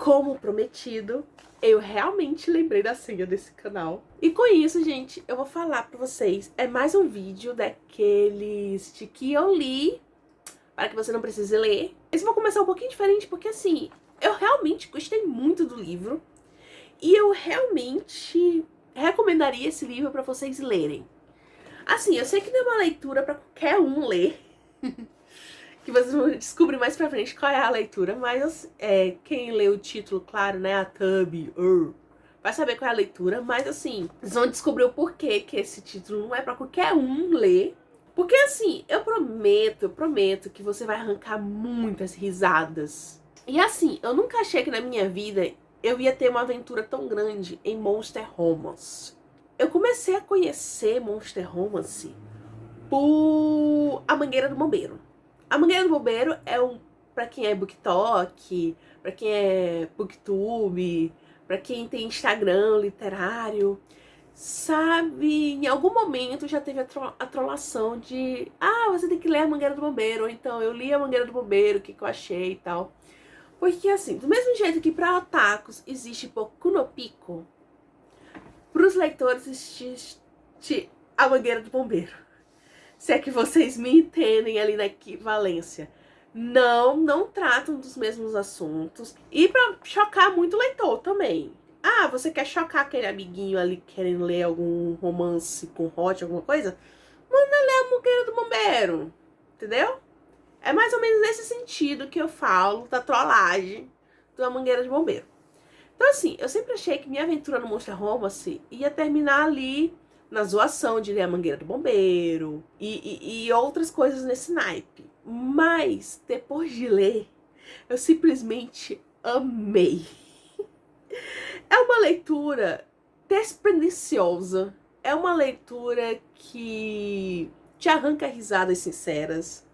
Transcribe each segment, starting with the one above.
como prometido, eu realmente lembrei da senha desse canal. E com isso, gente, eu vou falar pra vocês. É mais um vídeo daqueles de que eu li, para que você não precise ler. Esse vai começar um pouquinho diferente, porque assim, eu realmente gostei muito do livro. E eu realmente recomendaria esse livro pra vocês lerem. Assim, eu sei que não é uma leitura pra qualquer um ler. Que vocês vão descobrir mais pra frente qual é a leitura, mas quem lê o título, claro, né, a thumb, vai saber qual é a leitura, mas assim, vocês vão descobrir o porquê que esse título não é pra qualquer um ler, porque assim, eu prometo que você vai arrancar muitas risadas. E assim, eu nunca achei que na minha vida eu ia ter uma aventura tão grande em Monster Romance. Eu comecei a conhecer Monster Romance por A Mangueira do Bombeiro. A Mangueira do Bombeiro é pra quem é BookTok, pra quem é BookTube, pra quem tem Instagram literário, sabe, em algum momento já teve a trollação de você tem que ler A Mangueira do Bombeiro, ou então eu li A Mangueira do Bombeiro, o que eu achei e tal. Porque assim, do mesmo jeito que pra otakus existe Boku no Pico, pros leitores existe A Mangueira do Bombeiro. Se é que vocês me entendem ali na equivalência. Não tratam dos mesmos assuntos. E pra chocar muito o leitor também. Você quer chocar aquele amiguinho ali querendo ler algum romance com hot, alguma coisa? Manda ler A Mangueira do Bombeiro. Entendeu? É mais ou menos nesse sentido que eu falo da trollagem da Mangueira de Bombeiro. Então assim, eu sempre achei que minha aventura no Monster Romance ia terminar ali na zoação de ler A Mangueira do Bombeiro e outras coisas nesse naipe. Mas, depois de ler, eu simplesmente amei. É uma leitura despretensiosa. É uma leitura que te arranca risadas sinceras.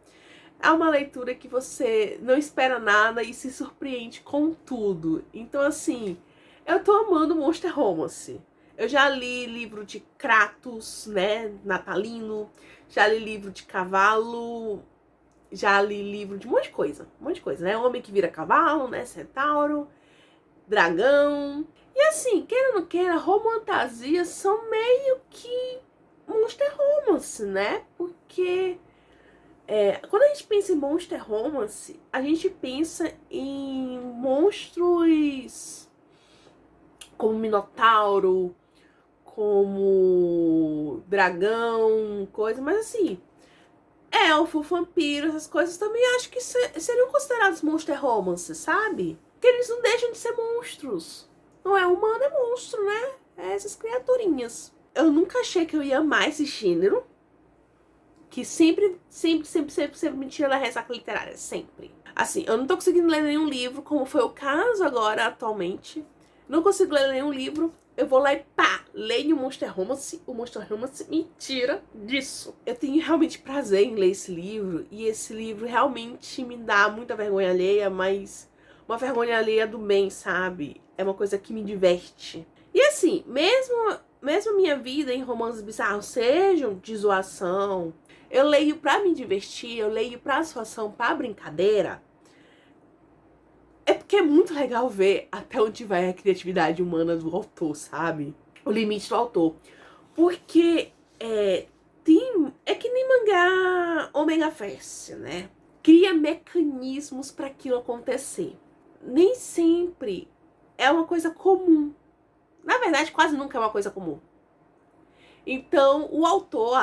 É uma leitura que você não espera nada e se surpreende com tudo. Então, assim, eu tô amando Monster Romance. Eu já li livro de Kratos, né, natalino. Já li livro de cavalo. Já li livro de um monte de coisa, né? Homem que vira cavalo, né, centauro, dragão. E assim, queira ou não queira, romantasias são meio que Monster Romance, né? Porque quando a gente pensa em Monster Romance, a gente pensa em monstros como Minotauro, como dragão, coisa, mas assim, elfo, vampiro, essas coisas também acho que seriam considerados Monster Romance, sabe? Porque eles não deixam de ser monstros. Não é humano, é monstro, né? É essas criaturinhas. Eu nunca achei que eu ia amar esse gênero, que sempre me tira da ressaca literária, sempre. Assim, eu não tô conseguindo ler nenhum livro, como foi o caso agora, atualmente. Não consigo ler nenhum livro, eu vou lá e pá, leio o Monster Romance me tira disso. Eu tenho realmente prazer em ler esse livro, e esse livro realmente me dá muita vergonha alheia, mas uma vergonha alheia do bem, sabe? É uma coisa que me diverte. E assim, mesmo minha vida em romances bizarros sejam de zoação, eu leio pra me divertir, eu leio pra zoação, pra brincadeira, é porque é muito legal ver até onde vai a criatividade humana do autor, sabe? O limite do autor. Porque é que nem mangá Omega Force, né? Cria mecanismos para aquilo acontecer. Nem sempre é uma coisa comum. Na verdade, quase nunca é uma coisa comum. Então, o autor,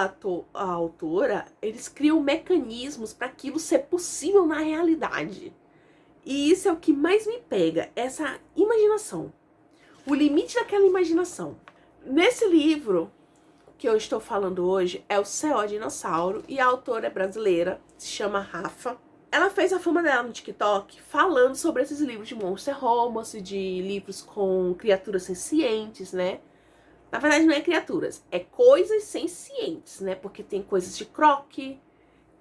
a autora, eles criam mecanismos para aquilo ser possível na realidade. E isso é o que mais me pega, essa imaginação. O limite daquela imaginação. Nesse livro que eu estou falando hoje é o C.O. Dinossauro e a autora é brasileira, se chama Rafa. Ela fez a fama dela no TikTok falando sobre esses livros de Monster Romance, de livros com criaturas sencientes, né? Na verdade não é criaturas, é coisas sencientes, né? Porque tem coisas de croque,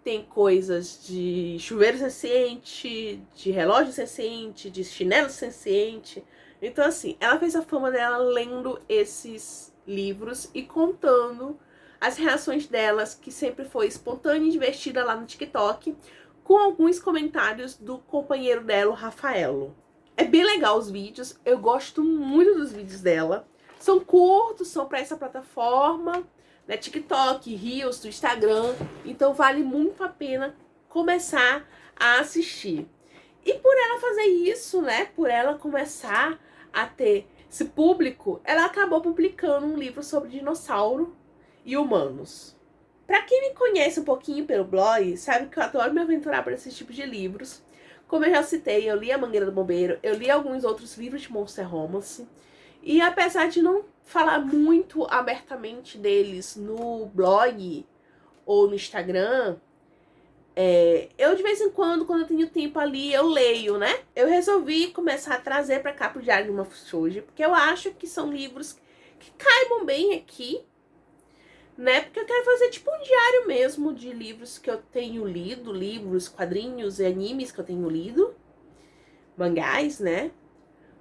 tem coisas de chuveiro senciente, de relógio senciente, de chinelo senciente. Então assim, ela fez a fama dela lendo esses livros e contando as reações delas, que sempre foi espontânea e divertida lá no TikTok, com alguns comentários do companheiro dela, o Rafaelo. É bem legal os vídeos, eu gosto muito dos vídeos dela. São curtos, são para essa plataforma, né, TikTok, Reels, do Instagram. Então vale muito a pena começar a assistir. E por ela fazer isso, né, por ela começar a ter esse público, ela acabou publicando um livro sobre dinossauro e humanos. Pra quem me conhece um pouquinho pelo blog, sabe que eu adoro me aventurar por esse tipo de livros. Como eu já citei, eu li A Mangueira do Bombeiro, eu li alguns outros livros de Monster Romance. E apesar de não falar muito abertamente deles no blog ou no Instagram, eu de vez em quando eu tenho tempo ali, eu leio, né? Eu resolvi começar a trazer pra cá pro Diário de uma Shoji, porque eu acho que são livros que caibam bem aqui, né? Porque eu quero fazer tipo um diário mesmo de livros que eu tenho lido, livros, quadrinhos e animes que eu tenho lido, mangás, né?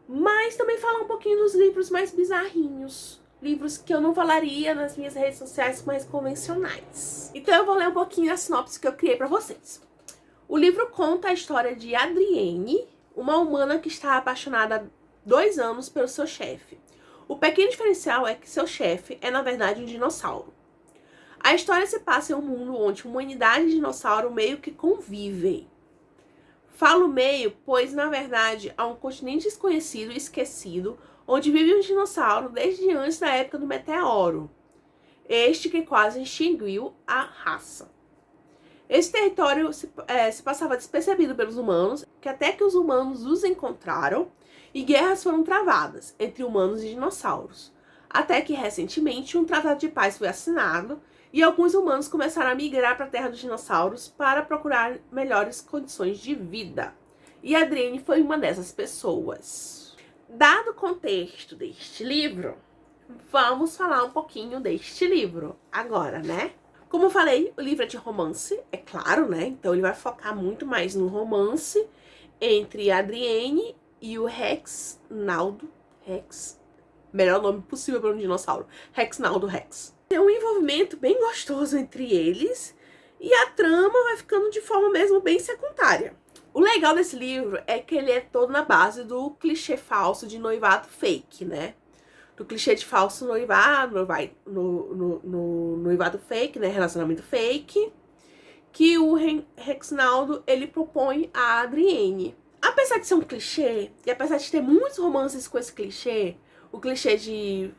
Mas também falar um pouquinho dos livros mais bizarrinhos, livros que eu não falaria nas minhas redes sociais mais convencionais. Então eu vou ler um pouquinho a sinopse que eu criei pra vocês. O livro conta a história de Adrienne, uma humana que está apaixonada há 2 anos pelo seu chefe. O pequeno diferencial é que seu chefe é, na verdade, um dinossauro. A história se passa em um mundo onde humanidade e dinossauro meio que convivem. Falo meio, pois, na verdade, há um continente desconhecido e esquecido, onde vive um dinossauro desde antes da época do meteoro. Este que quase extinguiu a raça. Esse território se passava despercebido pelos humanos, que até que os humanos os encontraram, e guerras foram travadas entre humanos e dinossauros. Até que, recentemente, um tratado de paz foi assinado, e alguns humanos começaram a migrar para a Terra dos Dinossauros para procurar melhores condições de vida. E Adrienne foi uma dessas pessoas. Dado o contexto deste livro, vamos falar um pouquinho deste livro agora, né? Como eu falei, o livro é de romance, é claro, né? Então ele vai focar muito mais no romance entre a Adrienne e o Rex Naldo. Rex, melhor nome possível para um dinossauro. Rex Naldo Rex. Tem um envolvimento bem gostoso entre eles e a trama vai ficando de forma mesmo bem secundária. O legal desse livro é que ele é todo na base do clichê falso de noivado fake, né? Do clichê de falso noivado, noivado fake, né? Relacionamento fake, que o Rexnaldo, ele propõe a Adrienne. Apesar de ser um clichê, e apesar de ter muitos romances com esse clichê, o clichê de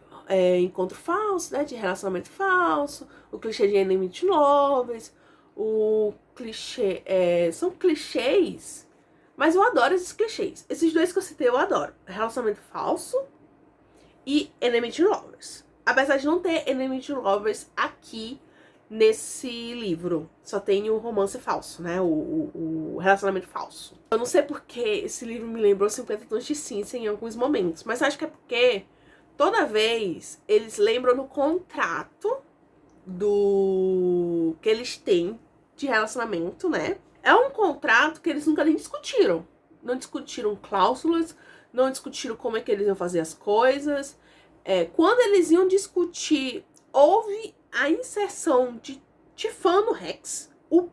encontro falso, né? De relacionamento falso, o clichê de enemy to lovers, o clichê... são clichês, mas eu adoro esses clichês. Esses dois que eu citei eu adoro. Relacionamento falso e Enemy to Lovers. Apesar de não ter Enemy to Lovers aqui nesse livro. Só tem o romance falso, né? O relacionamento falso. Eu não sei porque esse livro me lembrou 50 Tons de Cinza em alguns momentos. Mas acho que é porque toda vez eles lembram do contrato que eles têm de relacionamento, né? É um contrato que eles nunca nem discutiram. Não discutiram cláusulas, não discutiram como é que eles iam fazer as coisas. Quando eles iam discutir, houve a inserção de Tifano Rex, o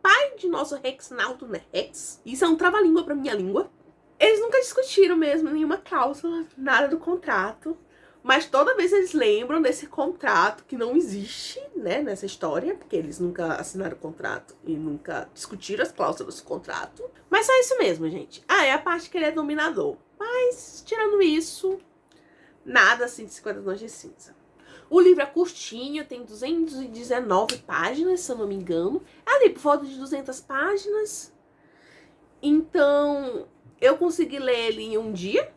pai de nosso Rexnaldo, né? Rex. Isso é um trava-língua pra minha língua. Eles nunca discutiram mesmo nenhuma cláusula, nada do contrato. Mas toda vez eles lembram desse contrato que não existe, né, nessa história, porque eles nunca assinaram o contrato e nunca discutiram as cláusulas do contrato. Mas só isso mesmo, gente. É a parte que ele é dominador. Mas, tirando isso, nada assim de 50 Tons de Cinza. O livro é curtinho, tem 219 páginas, se eu não me engano. É ali por volta de 200 páginas. Então, eu consegui ler ele em um dia,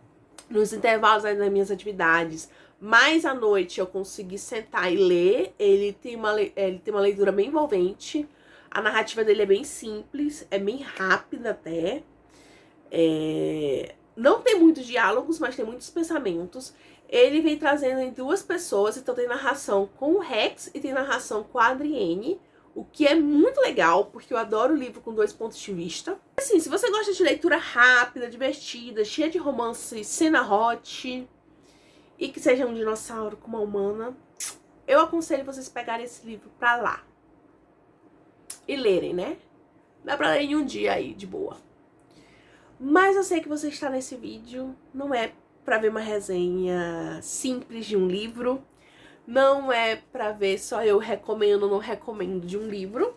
nos intervalos das minhas atividades. Mas à noite eu consegui sentar e ler. Ele tem uma leitura bem envolvente. A narrativa dele é bem simples, é bem rápida até. Não tem muitos diálogos, mas tem muitos pensamentos. Ele vem trazendo em 2 pessoas, então tem narração com o Rex e tem narração com a Adrienne, o que é muito legal, porque eu adoro livro com 2 pontos de vista. Assim, se você gosta de leitura rápida, divertida, cheia de romance, cena hot, e que seja um dinossauro com uma humana, eu aconselho vocês pegarem esse livro pra lá. E lerem, né? Dá pra ler em um dia aí, de boa. Mas eu sei que você está nesse vídeo, não é pra ver uma resenha simples de um livro, não é pra ver só eu recomendo ou não recomendo de um livro.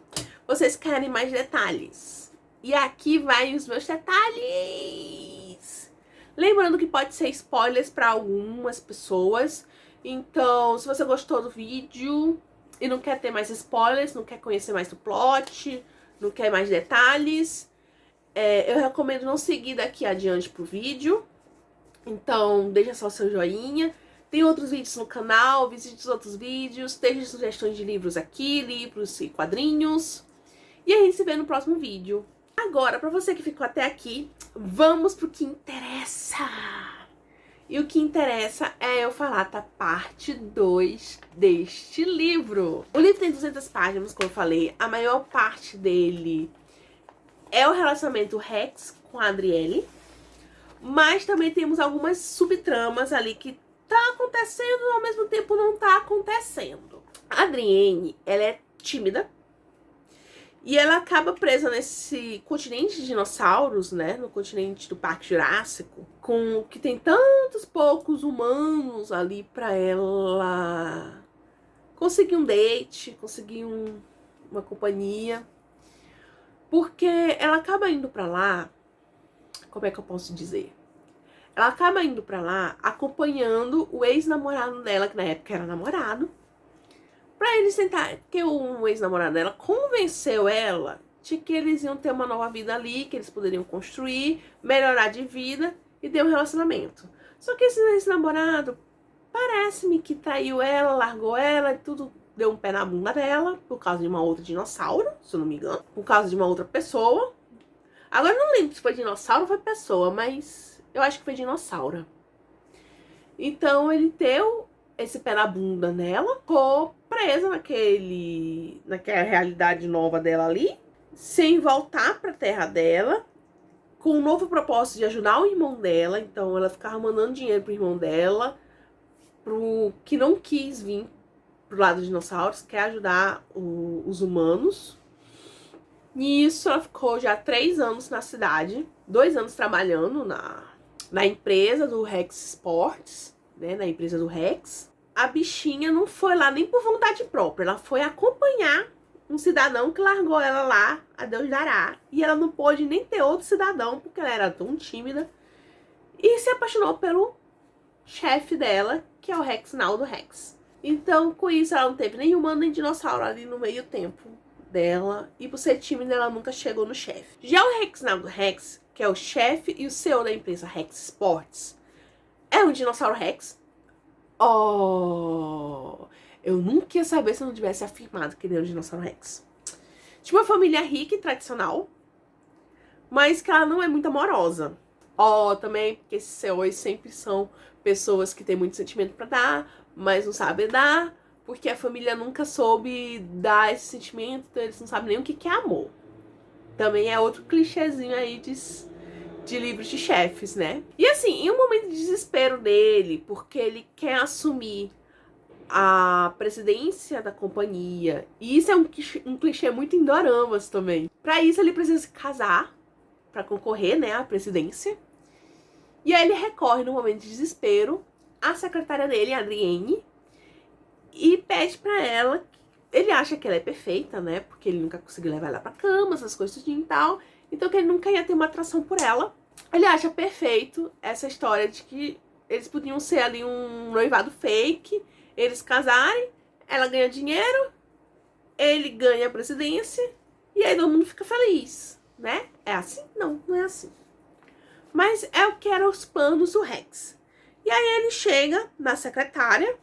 Vocês querem mais detalhes. E aqui vai os meus detalhes. Lembrando que pode ser spoilers pra algumas pessoas. Então, se você gostou do vídeo e não quer ter mais spoilers, não quer conhecer mais do plot, não quer mais detalhes, eu recomendo não seguir daqui adiante pro vídeo. Então, deixa só o seu joinha. Tem outros vídeos no canal, visite os outros vídeos, deixe sugestões de livros aqui, livros e quadrinhos. E a gente se vê no próximo vídeo. Agora, pra você que ficou até aqui, vamos pro que interessa. E o que interessa é eu falar da parte 2 deste livro. O livro tem 200 páginas, como eu falei. A maior parte dele é o relacionamento Rex com a Adriele. Mas também temos algumas subtramas ali que tá acontecendo e ao mesmo tempo não tá acontecendo. A Adriene, ela é tímida. E ela acaba presa nesse continente de dinossauros, né? No continente do Parque Jurássico. Com que tem tantos poucos humanos ali pra ela conseguir um date, conseguir uma companhia. Porque ela acaba indo pra lá... Como é que eu posso dizer? Ela acaba indo pra lá acompanhando o ex-namorado dela, que na época era namorado, pra eles tentar, porque o ex-namorado dela convenceu ela de que eles iam ter uma nova vida ali, que eles poderiam construir, melhorar de vida e ter um relacionamento. Só que esse ex-namorado parece-me que traiu ela, largou ela e tudo, deu um pé na bunda dela por causa de uma outra dinossauro, se eu não me engano, por causa de uma outra pessoa. Agora eu não lembro se foi dinossauro ou foi pessoa, mas eu acho que foi dinossauro. Então ele deu esse pé na bunda nela, ficou presa naquela realidade nova dela ali, sem voltar pra terra dela, com um novo propósito de ajudar o irmão dela. Então ela ficava mandando dinheiro pro irmão dela, pro que não quis vir pro lado dos dinossauros, quer ajudar os humanos. E isso ela ficou já 3 anos na cidade, 2 anos trabalhando na empresa do Rex Sports, né, na empresa do Rex. A bichinha não foi lá nem por vontade própria, ela foi acompanhar um cidadão que largou ela lá, a Deus dará. E ela não pôde nem ter outro cidadão, porque ela era tão tímida. E se apaixonou pelo chefe dela, que é o Rexnaldo Rex. Então, com isso, ela não teve nem humano nem dinossauro ali no meio tempo dela, e por ser tímida ela nunca chegou no chefe. Já o Rexnaldo Rex, que é o chefe e o CEO da empresa Rex Sports, é um dinossauro Rex. Oh, eu nunca ia saber se eu não tivesse afirmado que ele é um dinossauro Rex. Tinha uma família rica e tradicional, mas que ela não é muito amorosa. Também, porque esses CEOs sempre são pessoas que têm muito sentimento pra dar, mas não sabem dar, porque a família nunca soube dar esse sentimento, então eles não sabem nem o que é amor. Também é outro clichêzinho aí de livros de chefes, né? E assim, em um momento de desespero dele, porque ele quer assumir a presidência da companhia, e isso é um clichê muito em doramas também. Pra isso ele precisa se casar, pra concorrer, né, à presidência. E aí ele recorre, no momento de desespero, à secretária dele, a Adriene, e pede pra ela, ele acha que ela é perfeita, né, porque ele nunca conseguiu levar ela pra cama, essas coisas e tal, então que ele nunca ia ter uma atração por ela. Ele acha perfeito essa história de que eles podiam ser ali um noivado fake, eles casarem, ela ganha dinheiro, ele ganha a presidência, e aí todo mundo fica feliz, né? É assim? Não, não é assim. Mas é o que eram os planos do Rex. E aí ele chega na secretária,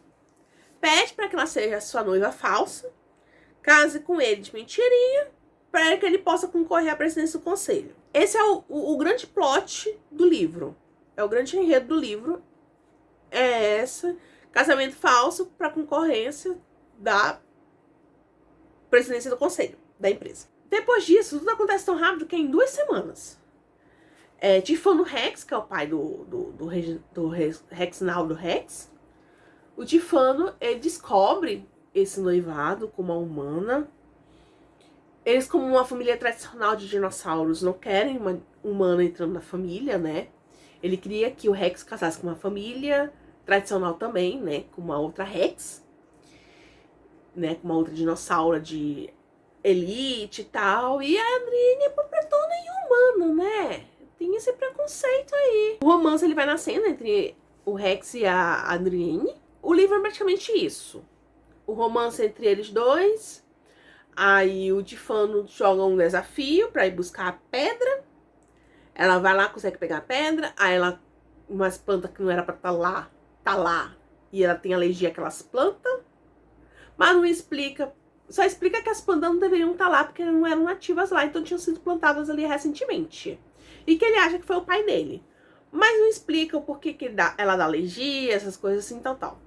pede para que ela seja sua noiva falsa, case com ele de mentirinha, para que ele possa concorrer à presidência do conselho. Esse é o grande plot do livro. É o grande enredo do livro. É esse casamento falso para concorrência da presidência do conselho da empresa. Depois disso, tudo acontece tão rápido que é em 2 semanas. Tifano Rex, que é o pai do Rexnaldo Rex, o Tifano, ele descobre esse noivado com uma humana. Eles, como uma família tradicional de dinossauros, não querem uma humana entrando na família, né? Ele queria que o Rex casasse com uma família tradicional também, né? Com uma outra Rex, né? Com uma outra dinossauro de elite e tal. E a Adrienne é pobretona e humana, né? Tem esse preconceito aí. O romance ele vai nascendo entre o Rex e a Adrienne. O livro é praticamente isso. O romance entre eles dois. Aí o Difano joga um desafio pra ir buscar a pedra. Ela vai lá, consegue pegar a pedra. Aí ela, umas plantas que não era pra estar lá, tá lá. E ela tem alergia àquelas plantas. Mas não explica. Só explica que as plantas não deveriam estar lá porque não eram nativas lá, então tinham sido plantadas ali recentemente. E que ele acha que foi o pai dele. Mas não explica o porquê que ela dá alergia, essas coisas assim, tal.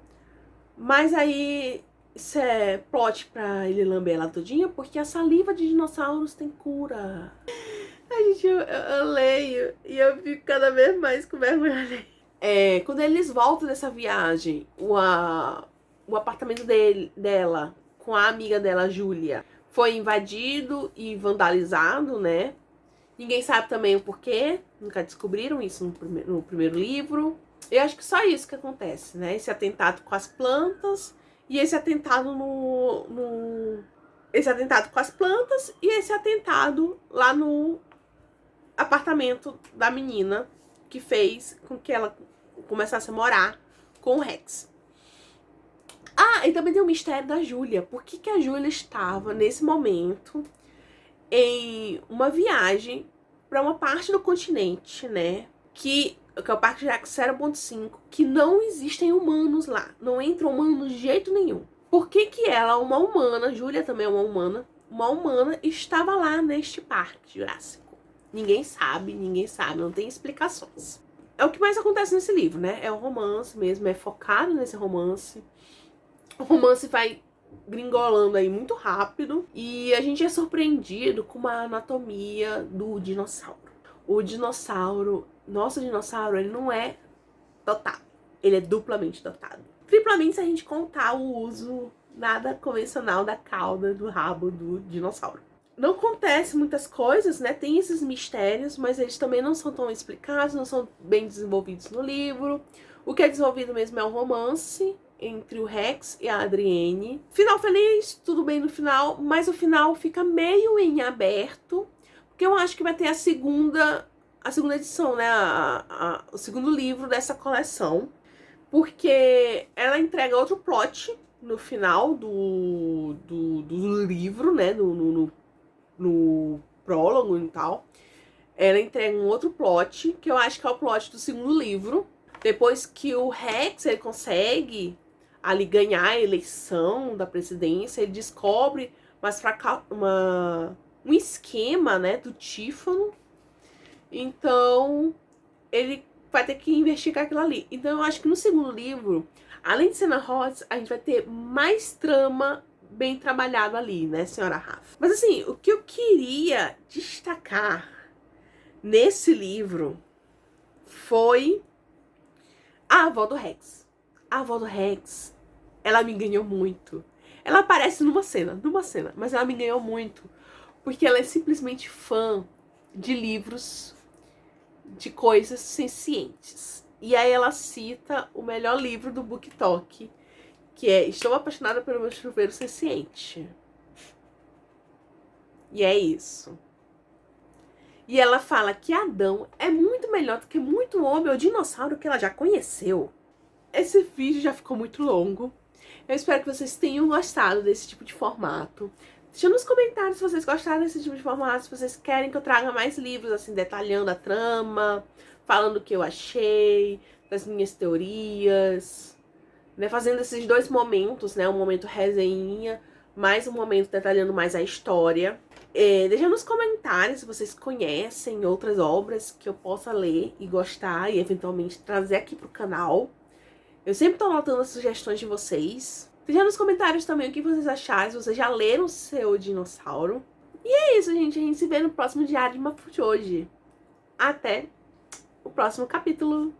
Mas aí, isso é plot pra ele lamber ela todinha, porque a saliva de dinossauros tem cura. Ai, gente, eu leio e eu fico cada vez mais com vergonha. Quando eles voltam dessa viagem, o apartamento dela, com a amiga dela, Júlia, foi invadido e vandalizado, né? Ninguém sabe também o porquê, nunca descobriram isso no primeiro livro. Eu acho que só isso que acontece, né? Esse atentado com as plantas e esse atentado esse atentado com as plantas e esse atentado lá no apartamento da menina, que fez com que ela começasse a morar com o Rex. Ah, e também tem o mistério da Júlia. Por que a Júlia estava, nesse momento, em uma viagem para uma parte do continente, né? Que é o Parque Jurassic 0.5, que não existem humanos lá. Não entram humanos de jeito nenhum. Por que ela, uma humana, Júlia também é uma humana, estava lá neste parque jurássico? Ninguém sabe, não tem explicações. É o que mais acontece nesse livro, né? É um romance mesmo, é focado nesse romance. O romance vai gringolando aí muito rápido e a gente é surpreendido com uma anatomia do dinossauro. O dinossauro, nosso dinossauro, ele não é dotado, ele é duplamente dotado. Triplamente se a gente contar o uso nada convencional da cauda, do rabo do dinossauro. Não acontece muitas coisas, né? Tem esses mistérios, mas eles também não são tão explicados, não são bem desenvolvidos no livro. O que é desenvolvido mesmo é um romance entre o Rex e a Adrienne. Final feliz, tudo bem no final, mas o final fica meio em aberto, porque eu acho que vai ter a segunda edição, né? O segundo livro dessa coleção, porque ela entrega outro plot no final do livro, né? No prólogo e tal. Ela entrega um outro plot, que eu acho que é o plot do segundo livro. Depois que o Rex ele consegue ali ganhar a eleição da presidência, ele descobre um esquema, né, do Tífano. Então, ele vai ter que investigar aquilo ali. Então, eu acho que no segundo livro, além de Cena Hot, a gente vai ter mais trama bem trabalhado ali, né, senhora Rafa? Mas assim, o que eu queria destacar nesse livro foi a avó do Rex. A avó do Rex, ela me ganhou muito. Ela aparece numa cena, mas ela me ganhou muito. Porque ela é simplesmente fã de livros, de coisas sencientes. E aí ela cita o melhor livro do BookTok, que é Estou Apaixonada pelo Meu Chuveiro Senciente. E é isso. E ela fala que Adão é muito melhor do que muito homem ou dinossauro que ela já conheceu. Esse vídeo já ficou muito longo. Eu espero que vocês tenham gostado desse tipo de formato. Deixa nos comentários se vocês gostaram desse tipo de formato, se vocês querem que eu traga mais livros, assim, detalhando a trama, falando o que eu achei, das minhas teorias, né, fazendo esses dois momentos, né, um momento resenha, mais um momento detalhando mais a história. Deixa nos comentários se vocês conhecem outras obras que eu possa ler e gostar e eventualmente trazer aqui pro canal. Eu sempre tô anotando as sugestões de vocês. Deixa nos comentários também o que vocês acharam, se vocês já leram o seu dinossauro. E é isso, gente. A gente se vê no próximo Diário de uma Fruta hoje. Até o próximo capítulo.